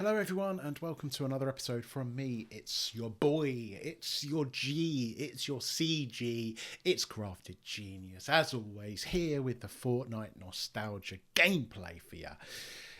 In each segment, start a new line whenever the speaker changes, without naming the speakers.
Hello everyone and welcome to another episode from me. It's your boy, it's your G, it's your CG, it's Crafted Genius, as always, here with the Fortnite nostalgia gameplay for you.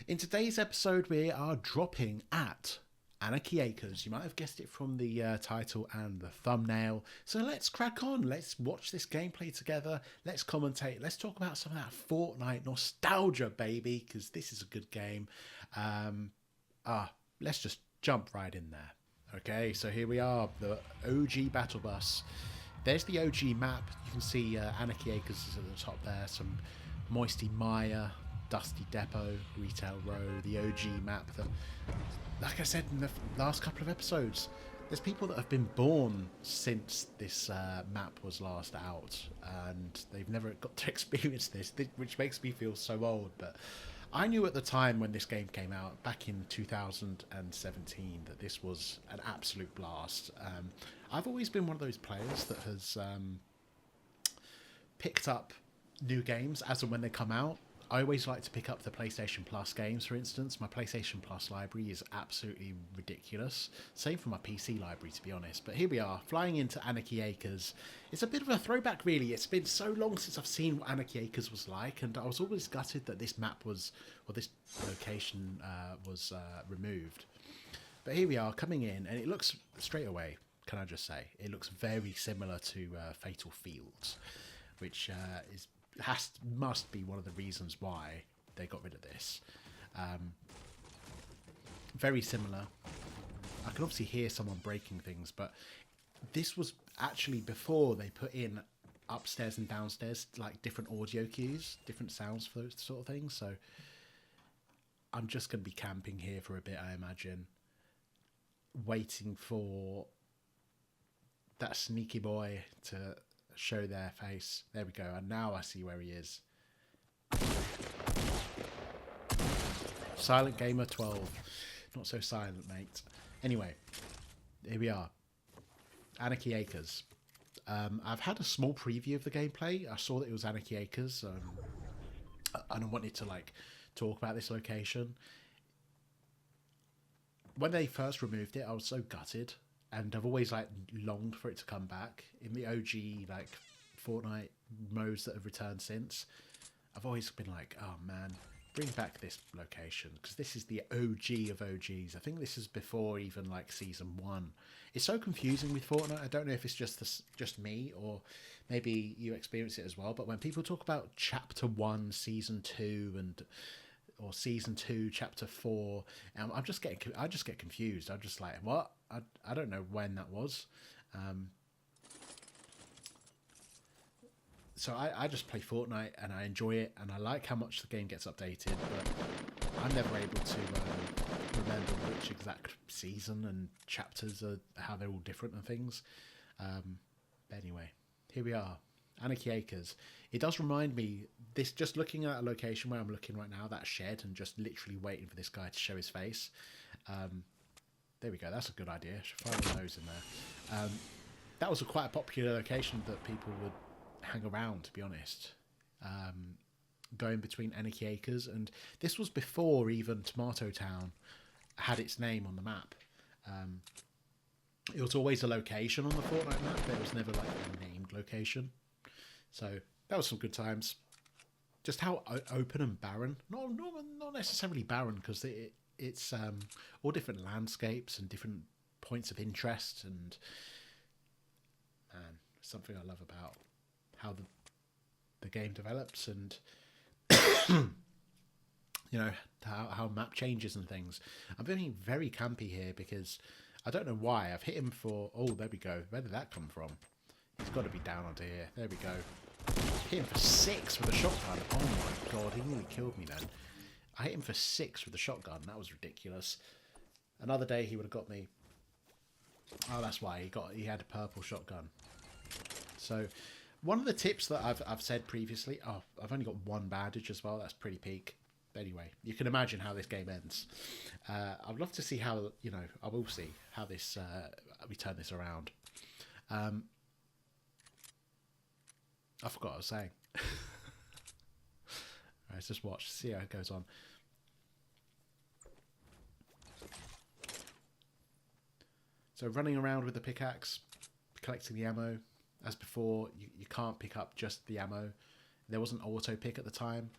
In today's episode we are dropping at Anarchy Acres. You might have guessed it from the title and the thumbnail. So let's crack on, let's watch this gameplay together, let's commentate, let's talk about some of that Fortnite nostalgia, baby, because this is a good game. Let's just jump right in there. Okay, so here we are, the OG battle bus. There's the OG map. You can see Anarchy Acres is at the top there. Some Moisty Mire, Dusty Depot, Retail Row, the OG map. That, like I said in the last couple of episodes, there's people that have been born since this map was last out, and they've never got to experience this, which makes me feel so old. But I knew at the time when this game came out, back in 2017, that this was an absolute blast. I've always been one of those players that has picked up new games as and when they come out. I always like to pick up the PlayStation Plus games, for instance. My PlayStation Plus library is absolutely ridiculous. Same for my PC library, to be honest. But here we are, flying into Anarchy Acres. It's a bit of a throwback, really. It's been so long since I've seen what Anarchy Acres was like, and I was always gutted that this map was, or this location was removed. But here we are, coming in, and it looks, straight away, can I just say, it looks very similar to Fatal Fields, which must be one of the reasons why they got rid of this. Very similar. I can obviously hear someone breaking things, but this was actually before they put in upstairs and downstairs, like different audio cues, different sounds for those sort of things. So I'm just going to be camping here for a bit, I imagine, waiting for that sneaky boy to show their face. There we go, and now I see where he is. Silent Gamer 12. Not so silent, mate. Anyway, here we are. Anarchy Acres. I've had a small preview of the gameplay. I saw that it was Anarchy Acres, and I wanted to talk about this location. When they first removed it, I was so gutted. And I've always longed for it to come back in the OG Fortnite modes that have returned since. I've always been like, oh man, bring back this location, because this is the OG of OGs. I think this is before even season 1. It's so confusing with Fortnite. I don't know if it's just me, or maybe you experience it as well. But when people talk about Chapter 1, Season 2, or Season 2, Chapter 4, I just get confused. I'm just like, what? I don't know when that was. So I just play Fortnite and I enjoy it, and I like how much the game gets updated, but I'm never able to remember which exact season and chapters are, how they're all different and things. But anyway, here we are, Anarchy Acres. It does remind me, just looking at a location where I'm looking right now, that shed, and just literally waiting for this guy to show his face. There we go, that's a good idea. I should find one of those in there. That was quite a popular location that people would hang around, to be honest. Going between Anarchy Acres, and this was before even Tomato Town had its name on the map. It was always a location on the Fortnite map, but it was never a named location. So that was some good times. Just how open and barren, not necessarily barren, because it's all different landscapes and different points of interest, and man, something I love about how the game develops, and how map changes and things. I'm being very campy here because I don't know why. I've hit him for, oh, there we go. Where did that come from? He's got to be down onto here. There we go. Hit him for 6 with a shotgun. Oh my god, he nearly killed me then. I hit him for 6 with a shotgun. That was ridiculous. Another day he would have got me. Oh, that's why he had a purple shotgun. So one of the tips that I've said previously, I've only got 1 bandage as well. That's pretty peak. Anyway, you can imagine how this game ends. I'd love to see how, I will see how this we turn this around. I forgot what I was saying. Let's just watch, see how it goes on. So running around with the pickaxe, collecting the ammo. As before, you can't pick up just the ammo. There wasn't auto pick at the time.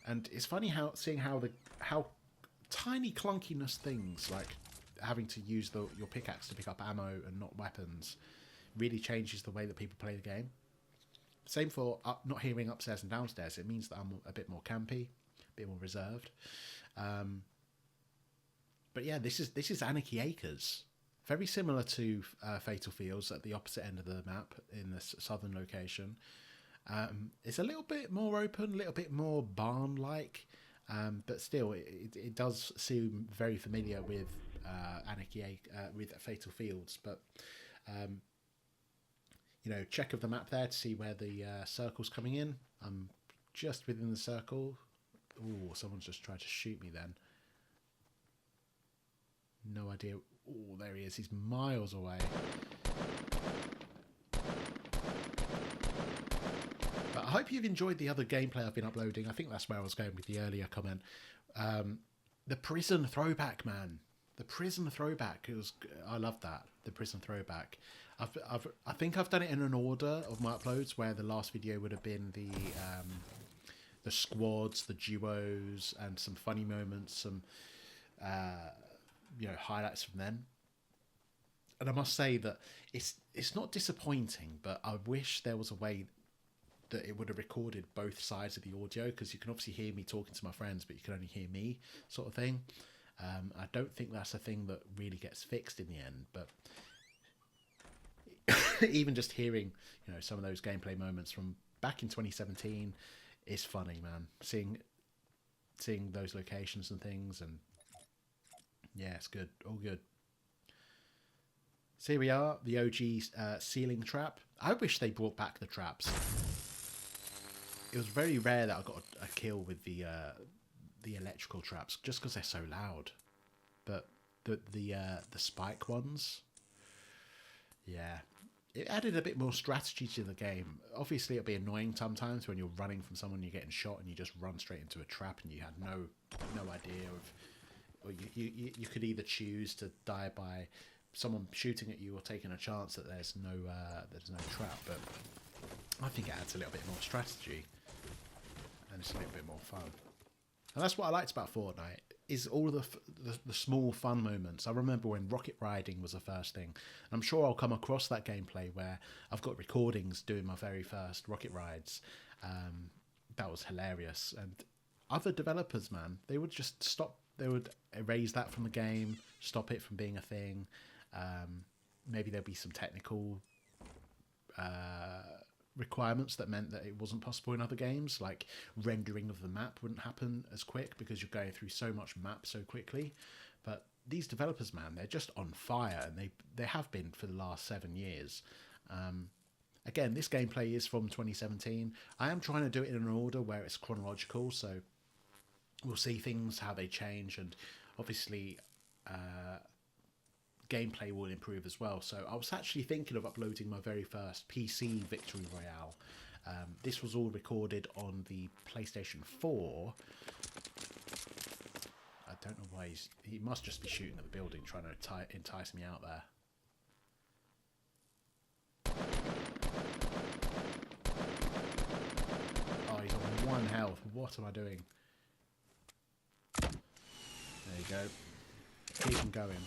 And it's funny seeing how tiny clunkiness things like having to use your pickaxe to pick up ammo and not weapons really changes the way that people play the game. Same for not hearing upstairs and downstairs. It means that I'm a bit more campy, a bit more reserved. But yeah, this is Anarchy Acres. Very similar to Fatal Fields at the opposite end of the map in the southern location. It's a little bit more open, a little bit more barn-like, but still, it does seem very familiar with with Fatal Fields. But check of the map there to see where the circle's coming in. I'm just within the circle. Oh, someone's just tried to shoot me then. No idea. Oh, there he is. He's miles away. But I hope you've enjoyed the other gameplay I've been uploading. I think that's where I was going with the earlier comment. The prison throwback, man. The prison throwback. I love that. The prison throwback. I think I've done it in an order of my uploads, where the last video would have been the squads, the duos, and some funny moments, some highlights from them. And I must say that it's not disappointing, but I wish there was a way that it would have recorded both sides of the audio, because you can obviously hear me talking to my friends, but you can only hear me, sort of thing. I don't think that's a thing that really gets fixed in the end, but even just hearing some of those gameplay moments from back in 2017 is funny, man. Seeing those locations and things, and yeah, it's good, all good. So here we are, the OG ceiling trap. I wish they brought back the traps. It was very rare that I got a kill with the electrical traps, just because they're so loud. But the spike ones, yeah, it added a bit more strategy to the game. Obviously, it'll be annoying sometimes when you're running from someone, you're getting shot, and you just run straight into a trap, and you had no idea of. Or you could either choose to die by someone shooting at you, or taking a chance that there's no trap. But I think it adds a little bit more strategy, and it's a little bit more fun. And that's what I liked about Fortnite, is all the small fun moments. I remember when rocket riding was the first thing. And I'm sure I'll come across that gameplay where I've got recordings doing my very first rocket rides. That was hilarious. And other developers, man, they would just stop. They would erase that from the game, stop it from being a thing. Maybe there'd be some technical requirements that meant that it wasn't possible in other games, like rendering of the map wouldn't happen as quick because you're going through so much map so quickly. But these developers, man, they're just on fire, and they have been for the last 7 years. Again, this gameplay is from 2017. I am trying to do it in an order where it's chronological, so we'll see things, how they change, and obviously gameplay will improve as well. So I was actually thinking of uploading my very first PC Victory Royale. This was all recorded on the PlayStation 4. I don't know why he must just be shooting at the building, trying to entice me out there. Oh, he's on 1 health. What am I doing? There you go. Keep him going.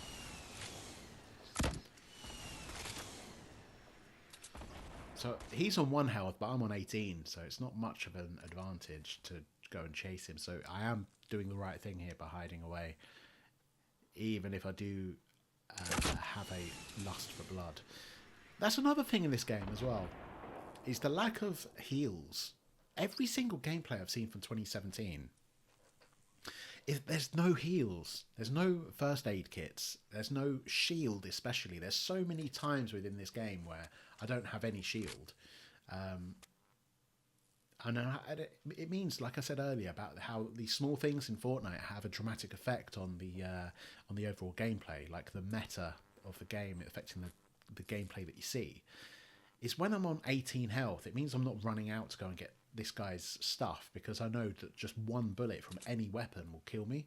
So he's on 1 health, but I'm on 18, so it's not much of an advantage to go and chase him. So I am doing the right thing here by hiding away, even if I do have a lust for blood. That's another thing in this game as well, is the lack of heals. Every single gameplay I've seen from 2017, there's no heals, there's no first aid kits, there's no shield especially. There's so many times within this game where I don't have any shield. And it means, like I said earlier, about how these small things in Fortnite have a dramatic effect on the overall gameplay, like the meta of the game affecting the gameplay that you see. Is when I'm on 18 health, it means I'm not running out to go and get this guy's stuff, because I know that just one bullet from any weapon will kill me.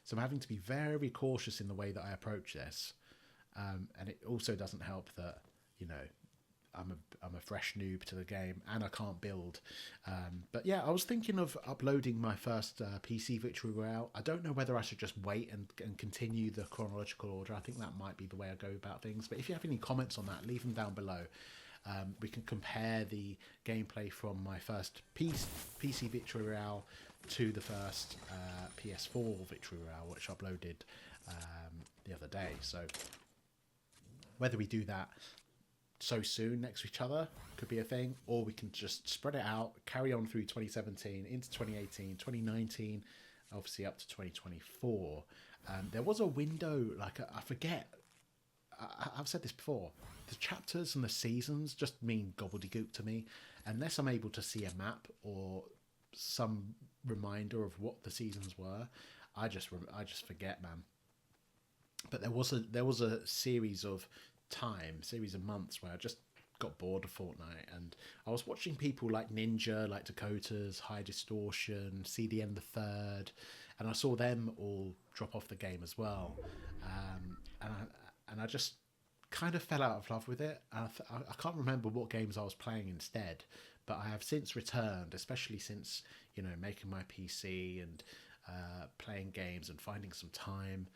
So I'm having to be very cautious in the way that I approach this. And it also doesn't help that, you know, I'm a fresh noob to the game and I can't build. But yeah, I was thinking of uploading my first PC Victory Royale. I don't know whether I should just wait and continue the chronological order. I think that might be the way I go about things. But if you have any comments on that, leave them down below. We can compare the gameplay from my first PC Victory Royale to the first PS4 Victory Royale, which I uploaded the other day. So whether we do that so soon next to each other could be a thing, or we can just spread it out, carry on through 2017 into 2018, 2019, obviously up to 2024. There was a window, like I forget, I've said this before, the chapters and the seasons just mean gobbledygook to me unless I'm able to see a map or some reminder of what the seasons were. I just forget, man. But there was a series of months where I just got bored of Fortnite, and I was watching people like Ninja, like Dakota's, High Distortion, CDN the Third, and I saw them all drop off the game as well, and I just kind of fell out of love with it. I can't remember what games I was playing instead, but I have since returned, especially since, you know, making my PC and playing games and finding some time.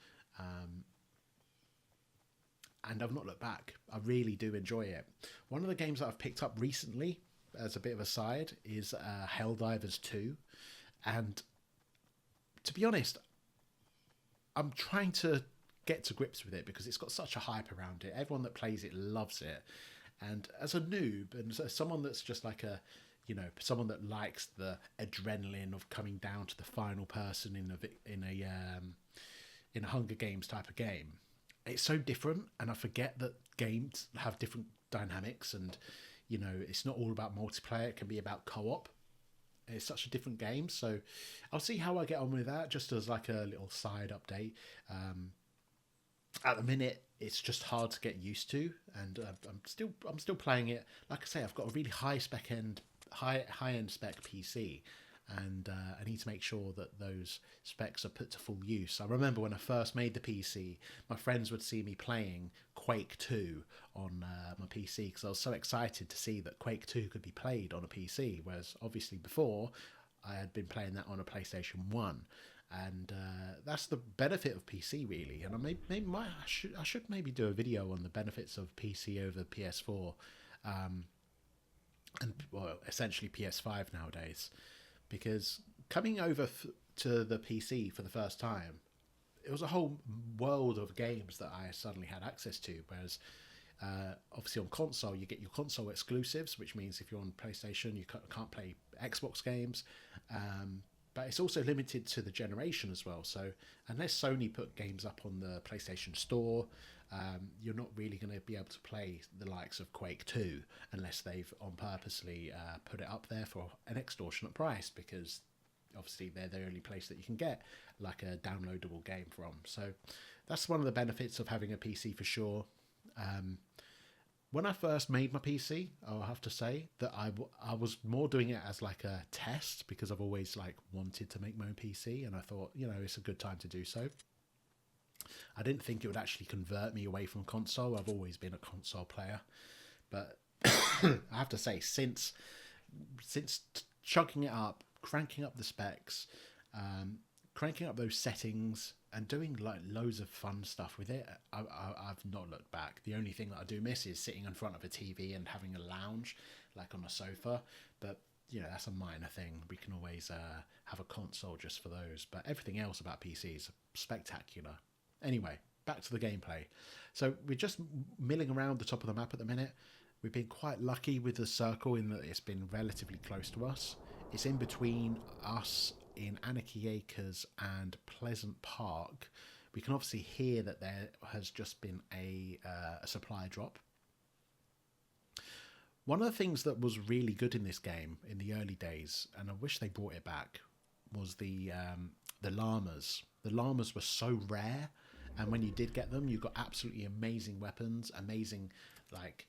And I've not looked back. I really do enjoy it. One of the games that I've picked up recently, as a bit of a side, is Helldivers 2. And to be honest, I'm trying to get to grips with it because it's got such a hype around it. Everyone that plays it loves it. And as a noob, and as someone that's just like a, you know, someone that likes the adrenaline of coming down to the final person in a Hunger Games type of game, it's so different, and I forget that games have different dynamics, and, you know, it's not all about multiplayer. It can be about co-op. It's such a different game, so I'll see how I get on with that, just as like a little side update. At the minute, it's just hard to get used to, and I'm still playing it. Like I say, I've got a really high end spec PC, and I need to make sure that those specs are put to full use. I remember when I first made the PC, my friends would see me playing Quake 2 on my PC because I was so excited to see that Quake 2 could be played on a PC, whereas obviously before I had been playing that on a PlayStation 1. And that's the benefit of PC, really. And I should maybe do a video on the benefits of PC over PS4, and well, essentially PS5 nowadays. Because coming over to the PC for the first time, it was a whole world of games that I suddenly had access to. Whereas, obviously on console, you get your console exclusives, which means if you're on PlayStation, you can't play Xbox games. But it's also limited to the generation as well. So unless Sony put games up on the PlayStation Store, you're not really going to be able to play the likes of Quake 2 unless they've on purposely put it up there for an extortionate price, because obviously they're the only place that you can get like a downloadable game from. So that's one of the benefits of having a PC for sure. When I first made my PC, I'll have to say that I was more doing it as like a test, because I've always like wanted to make my own PC, and I thought, you know, it's a good time to do so. I didn't think it would actually convert me away from console. I've always been a console player, but I have to say, since chugging it up, cranking up the specs, cranking up those settings, and doing like loads of fun stuff with it, I've not looked back. The only thing that I do miss is sitting in front of a TV and having a lounge, like on a sofa. But, you know, that's a minor thing. We can always have a console just for those. But everything else about PC is spectacular. Anyway, back to the gameplay. So we're just milling around the top of the map at the minute. We've been quite lucky with the circle in that it's been relatively close to us. It's in between us in Anarchy Acres and Pleasant Park. We can obviously hear that there has just been a supply drop. One of the things that was really good in this game in the early days, and I wish they brought it back, was the llamas. The llamas were so rare, and when you did get them, you got absolutely amazing weapons, amazing like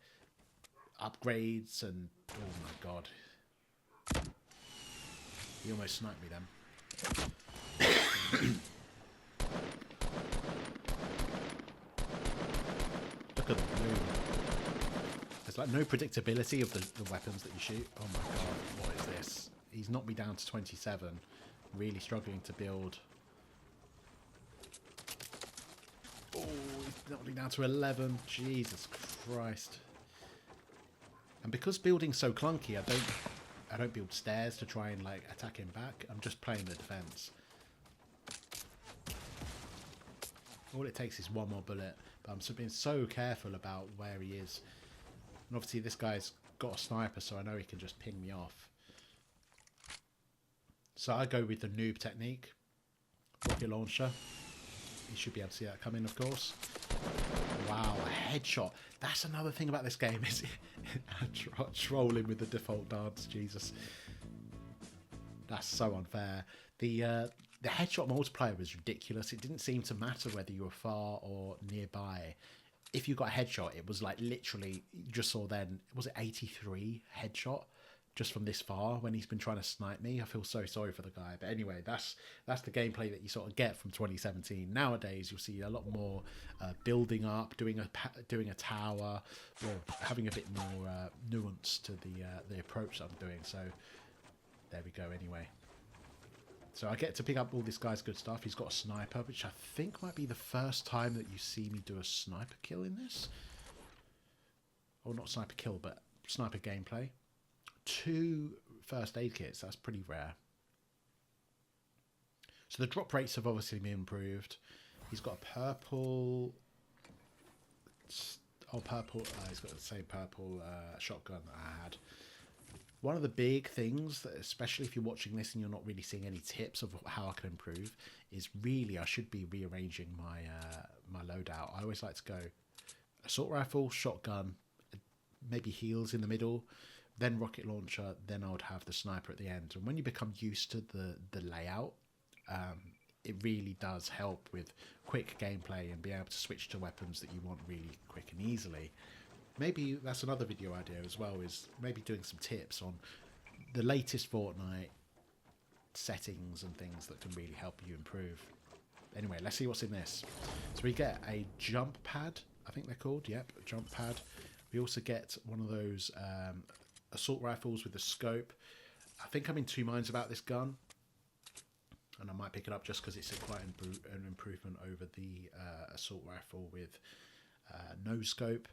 upgrades, and oh my god, he almost sniped me then. at the blue. There's like no predictability of the weapons that you shoot. Oh my god, what is this? He's knocked me down to 27. Really struggling to build. Oh, he's knocked me down to 11. Jesus Christ. And because building's so clunky, I don't build stairs to try and like attack him back. I'm just playing the defense. All it takes is one more bullet, but I'm being so careful about where he is. And obviously this guy's got a sniper, so I know he can just ping me off. So I go with the noob technique. Rocket launcher. You should be able to see that coming, of course. Wow, a headshot. That's another thing about this game, is trolling with the default dance. Jesus. That's so unfair. The headshot multiplier was ridiculous. It didn't seem to matter whether you were far or nearby. If you got a headshot, it was like literally, you just saw then, was it 83 headshot just from this far when he's been trying to snipe me? I feel so sorry for the guy. But anyway, that's the gameplay that you sort of get from 2017. Nowadays, you'll see a lot more building up, doing a tower, or having a bit more nuance to the approach that I'm doing. So there we go anyway. So I get to pick up all this guy's good stuff. He's got a sniper, which I think might be the first time that you see me do a sniper kill in this. Or not sniper kill, but sniper gameplay. 2 first aid kits, that's pretty rare. So the drop rates have obviously been improved. He's got a purple... Oh, purple... he's got the same purple shotgun that I had. One of the big things, that especially if you're watching this and you're not really seeing any tips of how I can improve, is really I should be rearranging my my loadout. I always like to go assault rifle, shotgun, maybe heals in the middle, then rocket launcher, then I would have the sniper at the end. And when you become used to the layout, it really does help with quick gameplay and being able to switch to weapons that you want really quick and easily. Maybe that's another video idea as well, is maybe doing some tips on the latest Fortnite settings and things that can really help you improve. Anyway, let's see what's in this. So we get a jump pad, I think they're called. Yep, a jump pad. We also get one of those assault rifles with the scope. I think I'm in 2 minds about this gun, and I might pick it up just because it's quite an improvement over the assault rifle with no scope.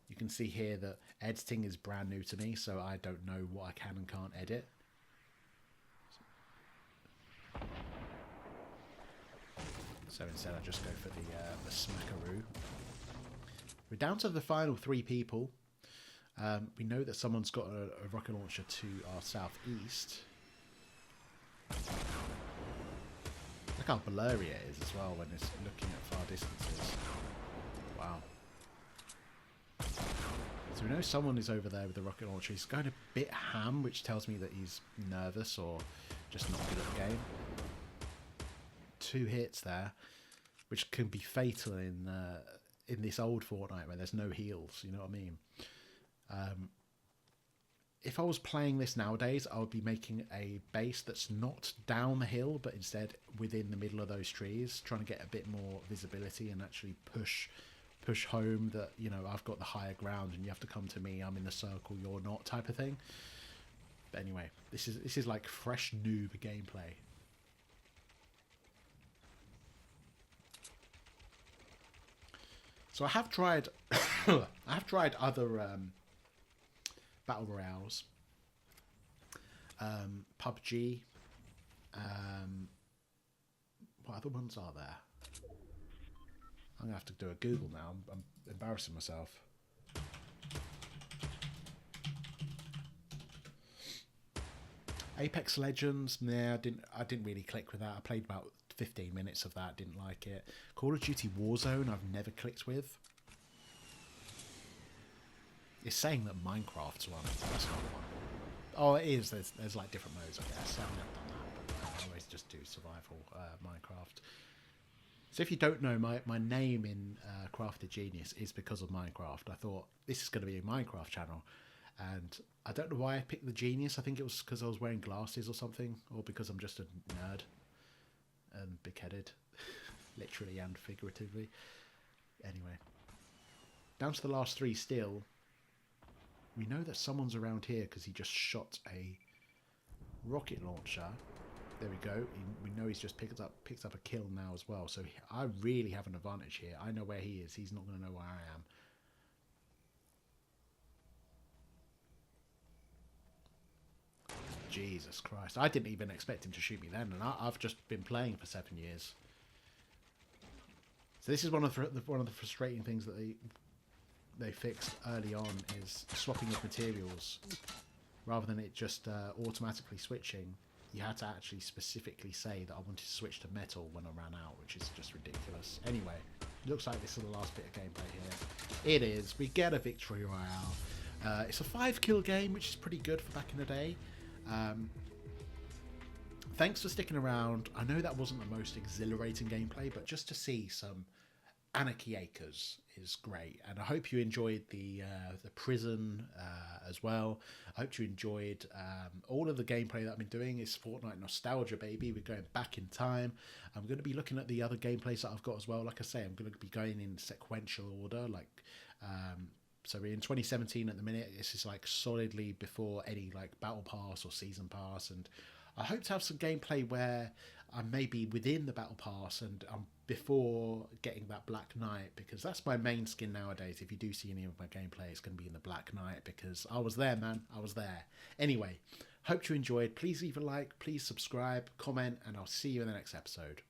You can see here that editing is brand new to me, so I don't know what I can and can't edit. So instead I just go for the smackaroo. We're down to the final 3 people. We know that someone's got a rocket launcher to our southeast. Look how blurry it is as well when it's looking at far distances. Wow. So we know someone is over there with the rocket launcher. He's going a bit ham, which tells me that he's nervous or just not good at the game. 2 hits there, which can be fatal in this old Fortnite where there's no heals, you know what I mean? If I was playing this nowadays, I would be making a base that's not down the hill, but instead within the middle of those trees, trying to get a bit more visibility and actually push home that, you know, I've got the higher ground and you have to come to me, I'm in the circle, you're not, type of thing. But anyway, this is like fresh noob gameplay. So I have tried other battle royales, PUBG. What other ones are there? I'm gonna have to do a Google now. I'm embarrassing myself. Apex Legends, nah, I didn't really click with that. I played about 15 minutes of that, didn't like it. Call of Duty Warzone, I've never clicked with. It's saying that Minecraft's one. That's not one. Oh, it is. There's like different modes, I guess. I've never done that, but I always just do survival Minecraft. So if you don't know, my name in Crafted Genius is because of Minecraft. I thought this is going to be a Minecraft channel, and I don't know why I picked the Genius. I think it was because I was wearing glasses or something, or because I'm just a nerd and big-headed, literally and figuratively. Anyway, Down to the last 3 still. We know that someone's around here because he just shot a rocket launcher. There we go. We know he's just picked up a kill now as well. So I really have an advantage here. I know where he is. He's not going to know where I am. Jesus Christ. I didn't even expect him to shoot me then, and I've just been playing for 7 years. So this is one of the frustrating things that they fixed early on, is swapping of materials. Rather than it just automatically switching, you had to actually specifically say that I wanted to switch to metal when I ran out, which is just ridiculous. Anyway, looks like this is the last bit of gameplay here. It is. We get a Victory Royale. It's a 5-kill game, which is pretty good for back in the day. Thanks for sticking around. I know that wasn't the most exhilarating gameplay, but just to see some Anarchy Acres is great, and I hope you enjoyed the prison as well. I hope you enjoyed all of the gameplay that I've been doing. It's Fortnite nostalgia, baby. We're going back in time. I'm going to be looking at the other gameplays that I've got as well. Like I say, I'm going to be going in sequential order. So we're in 2017 at the minute. This is like solidly before any like battle pass or season pass, and I hope to have some gameplay where I'm maybe within the battle pass and I'm before getting that Black Knight, because that's my main skin nowadays. If you do see any of my gameplay, it's going to be in the Black Knight, because I was there, man. I was there. Anyway, hope you enjoyed. Please leave a like, please subscribe, comment, and I'll see you in the next episode.